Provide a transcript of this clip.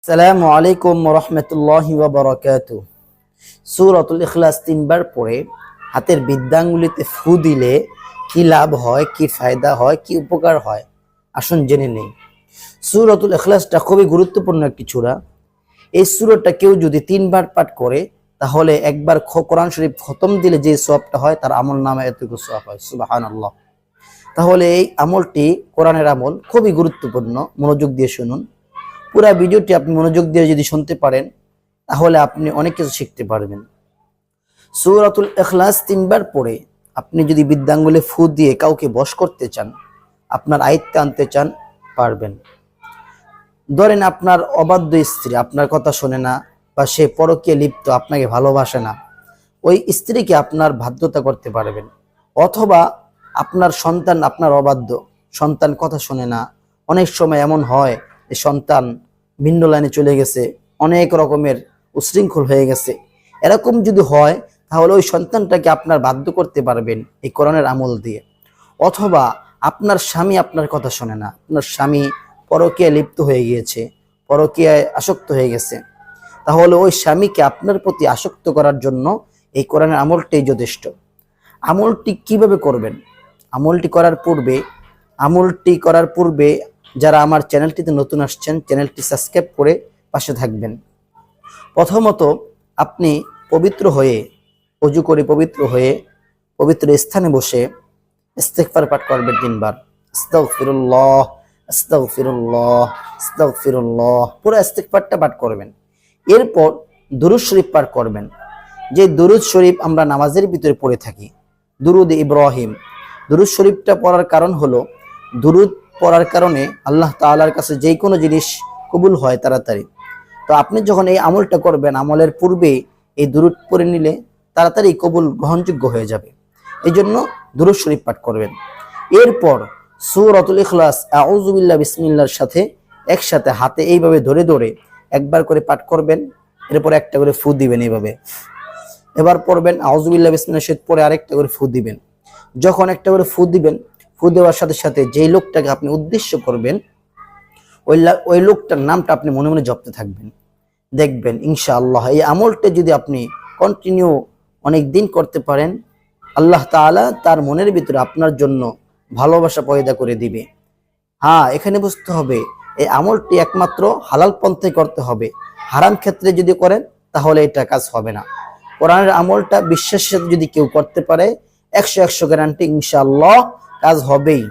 আসসালামু আলাইকুম ওয়া রাহমাতুল্লাহি ওয়া বারাকাতুহু। সূরাতুল ইখলাস তিনবার পড়ে হাতের বৃদ্ধাঙ্গুলিতে ফু দিলে কি লাভ হয়, কি ফায়দা হয়, কি উপকার হয়, আসুন জেনে নেই। সূরাতুল ইখলাসটা খুবই গুরুত্বপূর্ণ একটি সূরা। এই সূরাটা কেউ যদি তিনবার পাঠ করে তাহলে একবার কোরআন শরীফ খতম দিলে যে সওয়াবটা হয় তার আমলনামায় এতটুকু সওয়াব হয়। সুবহানাল্লাহ। তাহলে এই আমলটি কোরআনের আমল, খুবই গুরুত্বপূর্ণ। মনোযোগ দিয়ে শুনুন। পুরা ভিডিওটি আপনি মনোযোগ দিয়ে যদি শুনতে পারেন তাহলে আপনি অনেক কিছু শিখতে পারবেন। সূরাতুল ইখলাস তিনবার পড়ে আপনি যদি বৃদ্ধাঙ্গুলে ফু দিয়ে কাউকে বশ করতে চান, আপনার আয়ত্তে আনতে চান, পারবেন। ধরেন আপনার অবাধ্য স্ত্রী আপনার কথা শোনে না বা সে পরকীয়ায় লিপ্ত, আপনাকে ভালোবাসে না, ওই স্ত্রীকে আপনার বাধ্যতা করতে পারবেন। অথবা আপনার সন্তান আপনার অবাধ্য, সন্তান কথা শোনে না, অনেক সময় এমন হয় যে সন্তান ভিন্ন লাইনে চলে গেছে, অনেক রকমের উশৃঙ্খল হয়ে গেছে, এরকম যদি হয় তাহলে ওই সন্তানটাকে আপনার বাধ্য করতে পারবেন এই কোরআনের আমল দিয়ে। অথবা আপনার স্বামী আপনার কথা শোনে না, আপনার স্বামী পরকীয়ায় লিপ্ত হয়ে গিয়েছে, পরকীয়ায় আসক্ত হয়ে গেছে, তাহলে ওই স্বামীকে আপনার প্রতি আসক্ত করার জন্য এই কোরআনের আমলটাই যথেষ্ট। আমলটি কিভাবে করবেন? আমলটি করার পূর্বে যারা আমার চ্যানেলটিতে নতুন আসছেন, চ্যানেলটি সাবস্ক্রাইব করে পাশে থাকবেন। প্রথমত আপনি পবিত্র হয়ে, ওযু করে পবিত্র হয়ে পবিত্র স্থানে বসে ইস্তিগফার পাঠ করবেন তিনবার। আস্তাগফিরুল্লাহ, আস্তাগফিরুল্লাহ, আস্তাগফিরুল্লাহ, পুরো ইস্তিগফারটা পাঠ করবেন। এরপর দুরূদ শরীফ পাঠ করবেন। যে দুরূদ শরীফ আমরা নামাজের ভিতরে পড়ে থাকি, দুরূদ ইব্রাহিম। দুরূদ শরীফটা পড়ার কারণ হলো, দুরূদ পড়ার কারণে আল্লাহ তাআলার কাছে যে কোনো জিনিস কবুল হয় তাড়াতাড়ি। তো আপনি যখন এই আমলটা করবেন, আমলের পূর্বে এই দুরূদ পড়ে নিলে তাড়াতাড়ি কবুল গ্রহণযোগ্য হয়ে যাবে। এই জন্য দুরূদ শরীফ পাঠ করবেন। এরপর সূরাতুল ইখলাস আউযু বিল্লাহি বিসমিল্লাহর সাথে একসাথে হাতে এইভাবে ধরে ধরে একবার করে পাঠ করবেন। এরপর একটা করে ফু দিবেন এইভাবে। এবার পড়বেন আউযু বিল্লাহি বিসমিল্লাহর সাথে পরে আরেকটা করে ফু দিবেন। যখন একটা করে ফু দিবেন, ফু দেওয়ার সাথে সাথে যেই লোকটাকে আপনি উদ্দেশ্য করবেন ওই লোকটার নামটা আপনি মনে মনে জপতে থাকবেন। দেখবেন ইনশাআল্লাহ এই আমলটা যদি আপনি কন্টিনিউ অনেক দিন করতে পারেন, আল্লাহ তাআলা তার মনের ভিতরে আপনার জন্য ভালোবাসা পয়দা করে দিবে। হ্যাঁ, এখানে বুঝতে হবে এই আমলটি একমাত্র হালাল পন্থায় করতে হবে। হারাম ক্ষেত্রে যদি করেন তাহলে এটা কাজ হবে না। কোরআনের আমলটা বিশ্বাসের সাথে যদি কেউ করতে পারে 100 গ্যারান্টি ইনশাআল্লাহ কাজ হবেই।